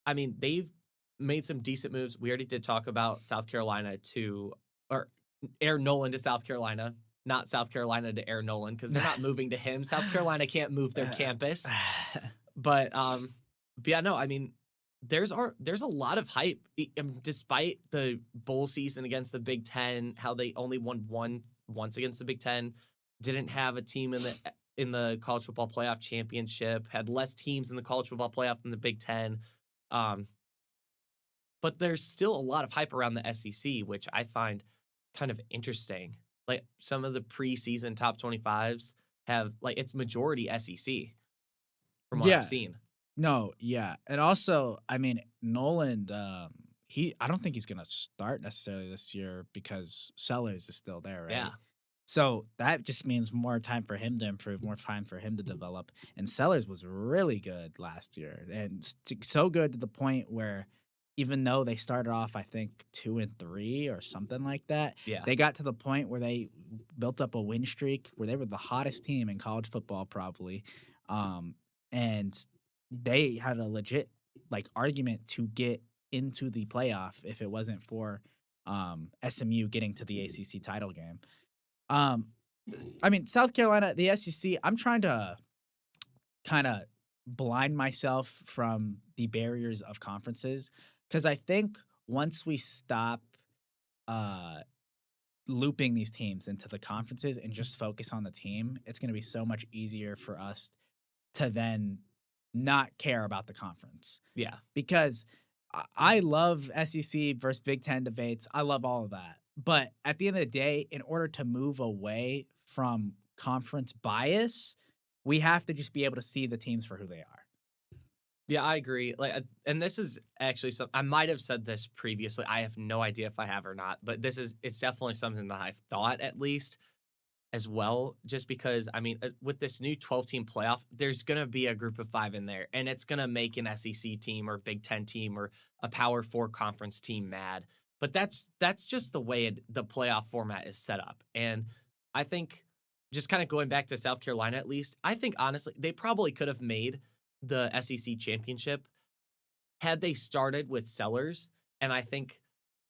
I mean, they've made some decent moves. We already did talk about South Carolina or Air Nolan to South Carolina, not South Carolina to Air Nolan, because they're not moving to him. South Carolina can't move their campus. But yeah, no, I mean, there's a lot of hype despite the bowl season against the Big Ten, how they only won once against the Big Ten, didn't have a team in the college football playoff championship, had less teams in the college football playoff than the Big Ten. Um, but there's still a lot of hype around the SEC, which I find kind of interesting. Like some of the preseason top 25s have like it's majority SEC from what I've Yeah. seen. No, yeah. And also, I mean, Noland, I don't think he's gonna start necessarily this year because Sellers is still there, right? Yeah. So that just means more time for him to improve, more time for him to develop. And Sellers was really good last year, and so good to the point where even though they started off, I think 2-3 or something like that, Yeah. they got to the point where they built up a win streak where they were the hottest team in college football, probably. And they had a legit like argument to get into the playoff if it wasn't for SMU getting to the ACC title game. I mean, South Carolina, the SEC, I'm trying to kind of blind myself from the barriers of conferences because I think once we stop looping these teams into the conferences and just focus on the team, it's going to be so much easier for us to then not care about the conference. Yeah. Because I love SEC versus Big Ten debates. I love all of that. But at the end of the day, in order to move away from conference bias, we have to just be able to see the teams for who they are. Yeah, I agree. Like, and this is actually something I might have said this previously. I have no idea if I have or not, but it's definitely something that I've thought at least as well. Just because I mean, with this new 12-team playoff, there's gonna be a group of 5 in there, and it's gonna make an SEC team or Big Ten team or a Power 4 conference team mad. But that's just the way the playoff format is set up, and I think just kind of going back to South Carolina at least, I think honestly they probably could have made the SEC championship had they started with Sellers. And I think,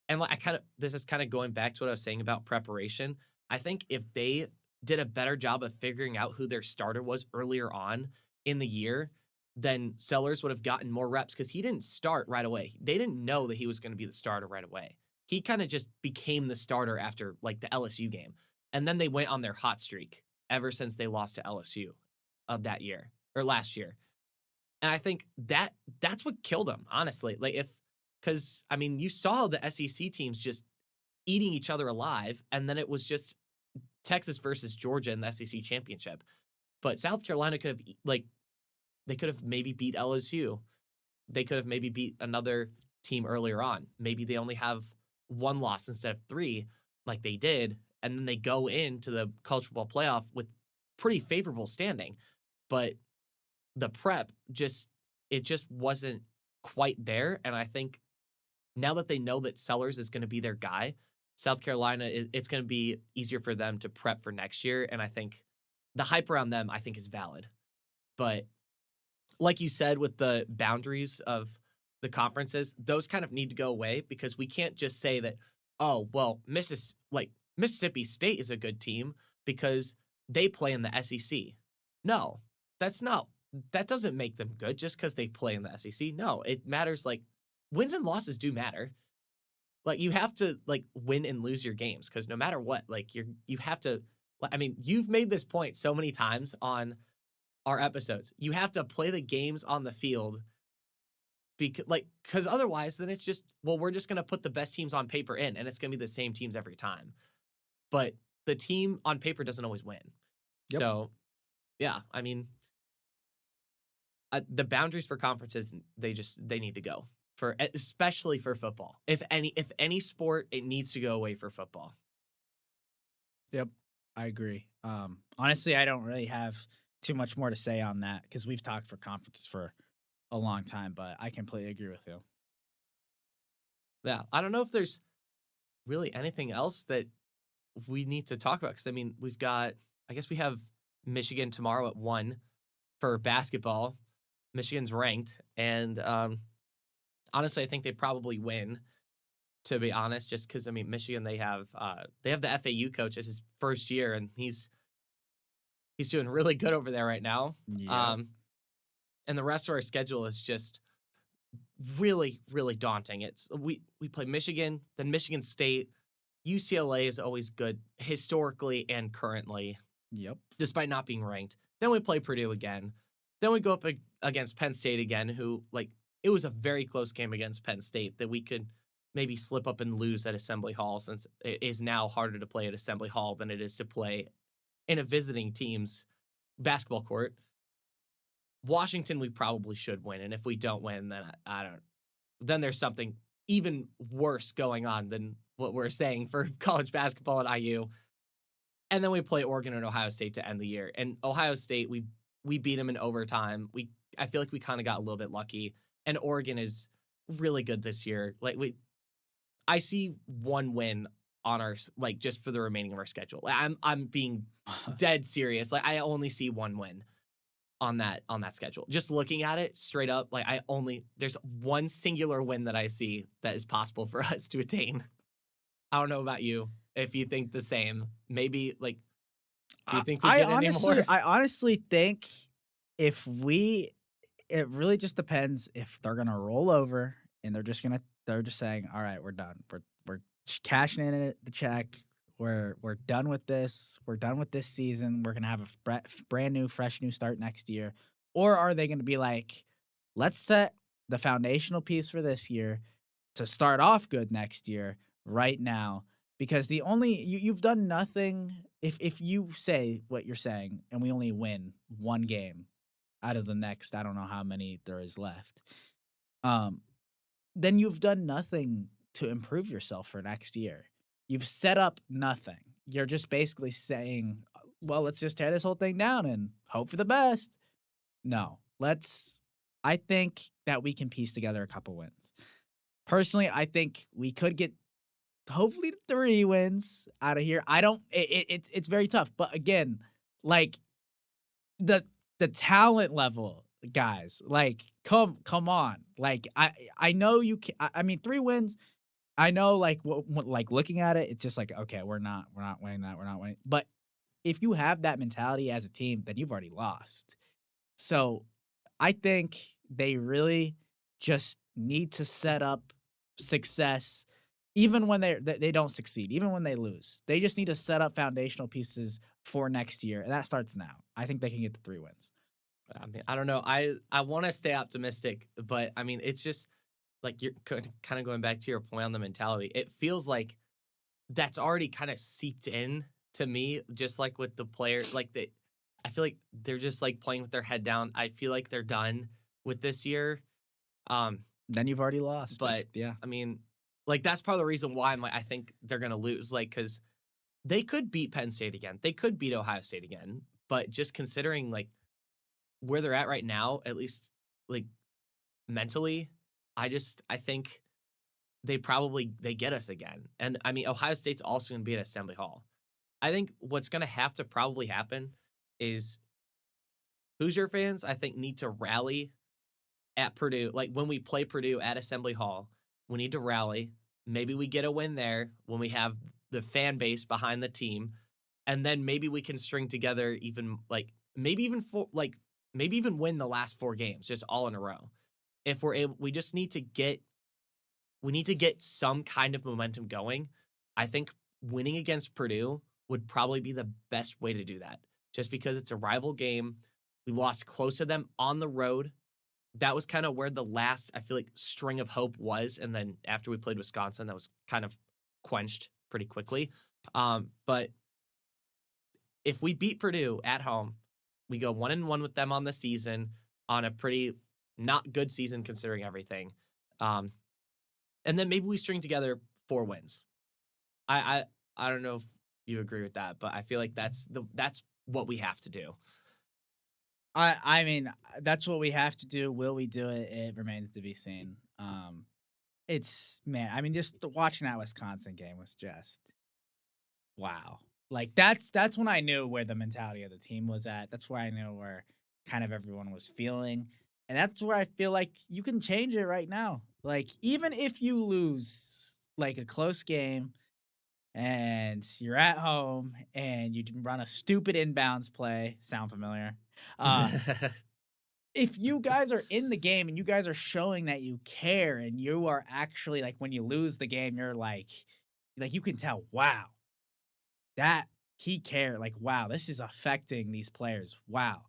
and like this is kind of going back to what I was saying about preparation. I think if they did a better job of figuring out who their starter was earlier on in the year, then Sellers would have gotten more reps because he didn't start right away. They didn't know that he was going to be the starter right away. He kind of just became the starter after like the LSU game. And then they went on their hot streak ever since they lost to LSU of that year or last year. And I think that's what killed him, honestly. Like because I mean, you saw the SEC teams just eating each other alive, and then it was just Texas versus Georgia in the SEC championship. But South Carolina could have they could have maybe beat LSU. They could have maybe beat another team earlier on. Maybe they only have 1 loss instead of 3, like they did, and then they go into the college football playoff with pretty favorable standing. But the prep just wasn't quite there. And I think now that they know that Sellers is going to be their guy, South Carolina, it's going to be easier for them to prep for next year. And I think the hype around them, I think, is valid. But like you said, with the boundaries of the conferences, those kind of need to go away because we can't just say that, oh, well, Mississippi State is a good team because they play in the SEC. No, that doesn't make them good just because they play in the SEC. No, it matters. Like wins and losses do matter. Like you have to like win and lose your games because no matter what, like you have to. I mean, you've made this point so many times on our episodes. You have to play the games on the field because otherwise, then it's just we're just gonna put the best teams on paper in, and it's gonna be the same teams every time. But the team on paper doesn't always win. Yep. So, yeah, I mean. The boundaries for conferences, they need to go especially for football. If any sport, it needs to go away for football. Yep, I agree. Honestly, I don't really have too much more to say on that because we've talked for conferences for a long time, but I completely agree with you. Yeah, I don't know if there's really anything else that we need to talk about because I mean I guess we have Michigan tomorrow at 1 for basketball. Michigan's ranked, and honestly, I think they probably win. To be honest, just because I mean, Michigan they have the FAU coach as his first year, and he's doing really good over there right now. Yeah. And the rest of our schedule is just really, really daunting. It's we play Michigan, then Michigan State. UCLA is always good historically and currently, Yep. despite not being ranked. Then we play Purdue again. Then we go up against Penn State again, who, like, it was a very close game against Penn State that we could maybe slip up and lose at Assembly Hall, since it is now harder to play at Assembly Hall than it is to play in a visiting team's basketball court. Washington, we probably should win. And if we don't win, then I don't, then there's something even worse going on than what we're saying for college basketball at IU. And then we play Oregon and Ohio State to end the year. And Ohio State, we beat them in overtime. I feel like we kind of got a little bit lucky. And Oregon is really good this year. Like, I see one win on our, like, just for the remaining of our schedule. Like, I'm being dead serious. Like, I only see one win on that schedule. Just looking at it straight up, like, there's one singular win that I see that is possible for us to attain. I don't know about you, if you think the same. Maybe, like, do you think we get any more? I honestly think it really just depends if they're gonna roll over and they're just saying, all right, we're done. We're cashing in the check. We're done with this. We're done with this season. We're gonna have a brand new, fresh new start next year. Or are they gonna be like, let's set the foundational piece for this year to start off good next year right now? Because you've done nothing. If you say what you're saying and we only win one game out of the next, I don't know how many there is left, then you've done nothing to improve yourself for next year. You've set up nothing. You're just basically saying, well, let's just tear this whole thing down and hope for the best. No, I think that we can piece together a couple wins. Personally, I think we could get hopefully 3 wins out of here. It's very tough. But again, like, the talent level, guys, like, come on. Like, I know you can. I mean, 3 wins. I know, like, like, looking at it, it's just like, okay, we're not winning that. We're not winning. But if you have that mentality as a team, then you've already lost. So I think they really just need to set up success, even when they don't succeed, even when they lose. They just need to set up foundational pieces for next year, and that starts now. I think they can get the 3 wins. I mean, I don't know. I want to stay optimistic, but I mean, it's just like, you're kind of going back to your point on the mentality. It feels like that's already kind of seeped in to me, just like with the player. Like, I feel like they're just, like, playing with their head down. I feel like they're done with this year. Then you've already lost. But yeah, I mean, like, that's part of the reason why I think they're gonna lose. Like, because they could beat Penn State again, they could beat Ohio State again. But just considering, like, where they're at right now, at least, like, mentally, I think they get us again. And I mean, Ohio State's also gonna be at Assembly Hall. I think what's gonna have to probably happen is Hoosier fans, I think, need to rally at Purdue. Like, when we play Purdue at Assembly Hall, we need to rally. Maybe we get a win there when we have the fan base behind the team. And then maybe we can string together even, like, maybe even win the last 4 games just all in a row. If we're able, we need to get some kind of momentum going. I think winning against Purdue would probably be the best way to do that, just because it's a rival game. We lost close to them on the road. That was kind of where the last, I feel like, string of hope was. And then after we played Wisconsin, that was kind of quenched pretty quickly. But if we beat Purdue at home, we go 1-1 with them on the season, on a pretty not good season considering everything. And then maybe we string together 4 wins. I don't know if you agree with that, but I feel like that's what we have to do. I mean, that's what we have to do. Will we do it? It remains to be seen. Man, I mean, just watching that Wisconsin game was just wow. Like, that's when I knew where the mentality of the team was at. That's where I knew where kind of everyone was feeling. And that's where I feel like you can change it right now. Like, even if you lose, like, a close game and you're at home and you run a stupid inbounds play, sound familiar? if you guys are in the game and you guys are showing that you care and you are actually like when you lose the game, you're like you can tell, wow, that he cared. Like, wow, this is affecting these players. Wow.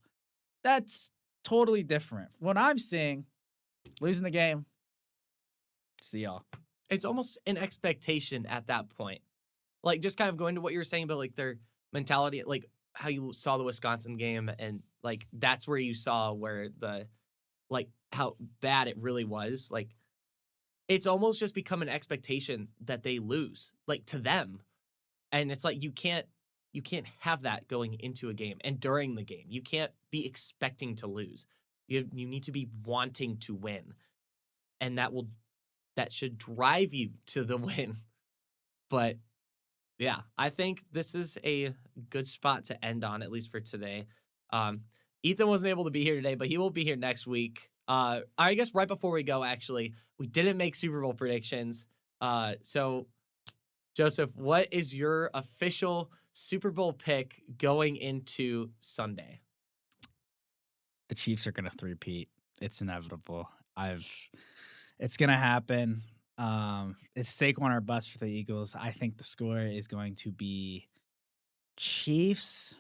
That's totally different. What I'm seeing, losing the game, see y'all. It's almost an expectation at that point. Like, just kind of going to what you were saying about, like, their mentality, like, how you saw the Wisconsin game, and, like, that's where you saw where like, how bad it really was. Like, it's almost just become an expectation that they lose, like, to them. And it's like, you can't have that going into a game and during the game. You can't be expecting to lose. You need to be wanting to win. And that should drive you to the win. But yeah, I think this is a good spot to end on, at least for today. Ethan wasn't able to be here today, but he will be here next week. I guess right before we go, actually, we didn't make Super Bowl predictions. So, Joseph, what is your official Super Bowl pick going into Sunday? The Chiefs are gonna three-peat. It's inevitable. It's gonna happen. It's Saquon or bust for the Eagles. I think the score is going to be Chiefs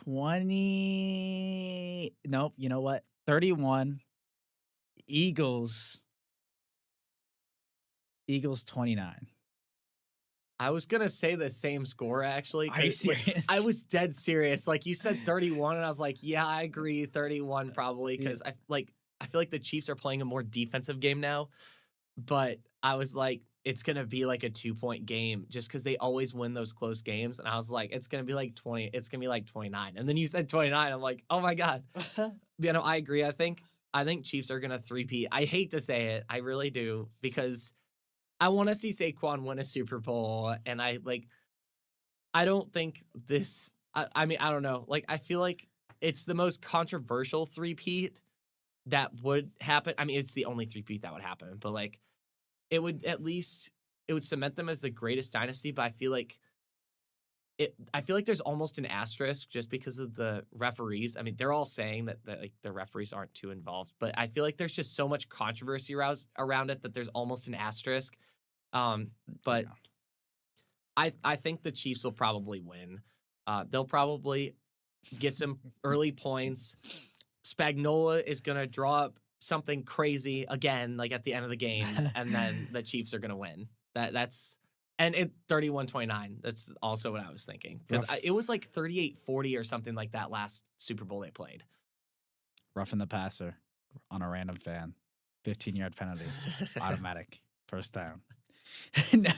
20. Nope. You know what? 31. Eagles 29. I was gonna say the same score, actually. Are you serious? I was dead serious. Like, you said 31, and I was like, yeah, I agree, 31 probably, because I feel like the Chiefs are playing a more defensive game now. But I was like, it's gonna be like a 2-point game, just because they always win those close games. And I was like, it's gonna be like 20. It's gonna be like 29. And then you said 29. I'm like, oh my god. I agree. I think Chiefs are gonna three-peat. I hate to say it, I really do, because I want to see Saquon win a Super Bowl, and I don't think this. I mean, I don't know. Like, I feel like it's the most controversial three-peat that would happen. I mean, it's the only three-peat that would happen, but like, it would cement them as the greatest dynasty. But I feel like there's almost an asterisk just because of the referees. I mean, they're all saying that like the referees aren't too involved, but I feel like there's just so much controversy around it that there's almost an asterisk. But I think the Chiefs will probably win. They'll probably get some early points. Spagnola is gonna draw up something crazy again, like at the end of the game, and then the Chiefs are gonna win. And it 31-29. That's also what I was thinking, because it was like 38-40 or something like that last Super Bowl they played. Roughing the passer on a random fan. 15-yard penalty. Automatic. First down. No.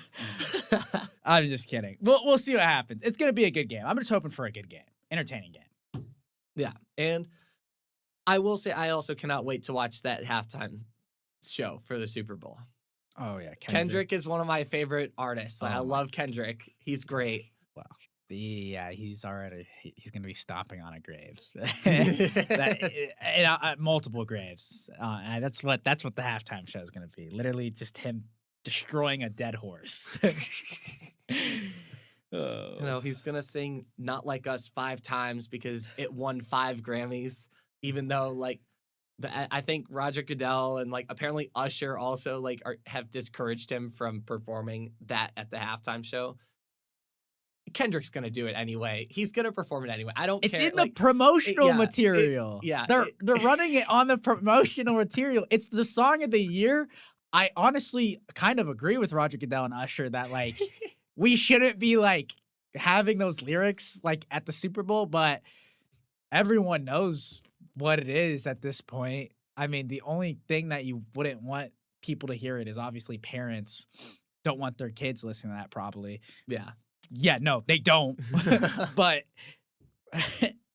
I'm just kidding. We'll see what happens. It's going to be a good game. I'm just hoping for a good game. Entertaining game. Yeah. And I will say I also cannot wait to watch that halftime show for the Super Bowl. Oh, yeah. Kendrick is one of my favorite artists. I love Kendrick. He's great. Wow. Yeah, he's going to be stomping on a grave. Multiple graves. And that's what the halftime show is going to be. Literally just him destroying a dead horse. He's going to sing Not Like Us 5 times because it won 5 Grammys, even though, like, I think Roger Goodell and, like, apparently Usher also, like, have discouraged him from performing that at the halftime show. Kendrick's gonna do it anyway. He's gonna perform it anyway. I don't care. It's in the promotional material. They're running it on the promotional material. It's the song of the year. I honestly kind of agree with Roger Goodell and Usher that, like, we shouldn't be, like, having those lyrics, like, at the Super Bowl, but everyone knows what it is at this point. I mean, the only thing that you wouldn't want people to hear it is obviously parents don't want their kids listening to that probably. Yeah. Yeah, no, they don't. But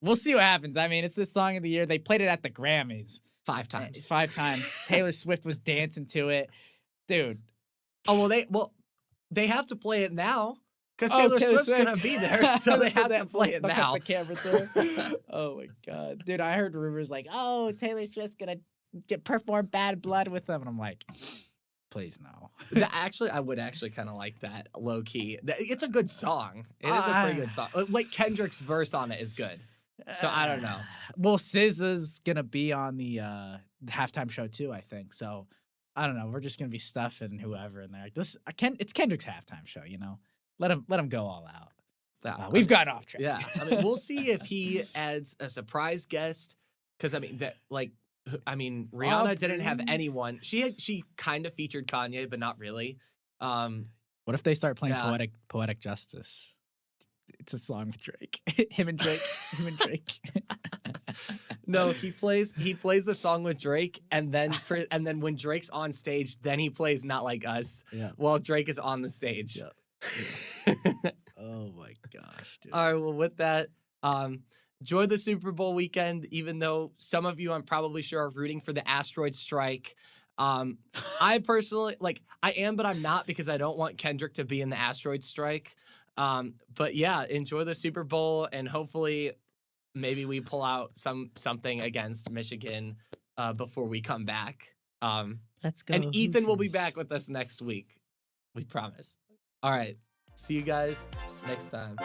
we'll see what happens. I mean, it's the song of the year. They played it at the Grammys. 5 times. 5 times. Taylor Swift was dancing to it. Dude. Oh, they have to play it now because Taylor Swift's going to be there, so they have to play it now. The camera through. Oh, my God. Dude, I heard rumors like, oh, Taylor Swift's going to perform Bad Blood with them. And I'm like, please no. Actually, I would actually kind of like that, low key. It's a good song. It is a pretty good song. Like, Kendrick's verse on it is good. So I don't know. Well, SZA's gonna be on the halftime show too, I think. So I don't know. We're just gonna be stuffing whoever in there. It's Kendrick's halftime show, you know. Let him go all out. We've gotten off track. Yeah, I mean, we'll see if he adds a surprise guest because Rihanna didn't have anyone. She kind of featured Kanye, but not really. What if they start playing Yeah. poetic justice? It's a song with Drake. him and Drake. No, he plays the song with Drake, and then when Drake's on stage, then he plays Not Like Us. Yeah. While Drake is on the stage. Yeah. Oh my gosh, dude. All right, well, with that, enjoy the Super Bowl weekend, even though some of you I'm probably sure are rooting for the asteroid strike. I personally, I am, but I'm not because I don't want Kendrick to be in the asteroid strike. But yeah, enjoy the Super Bowl, and hopefully maybe we pull out something against Michigan before we come back. Let's go. And Ethan will be back with us next week. We promise. All right. See you guys next time.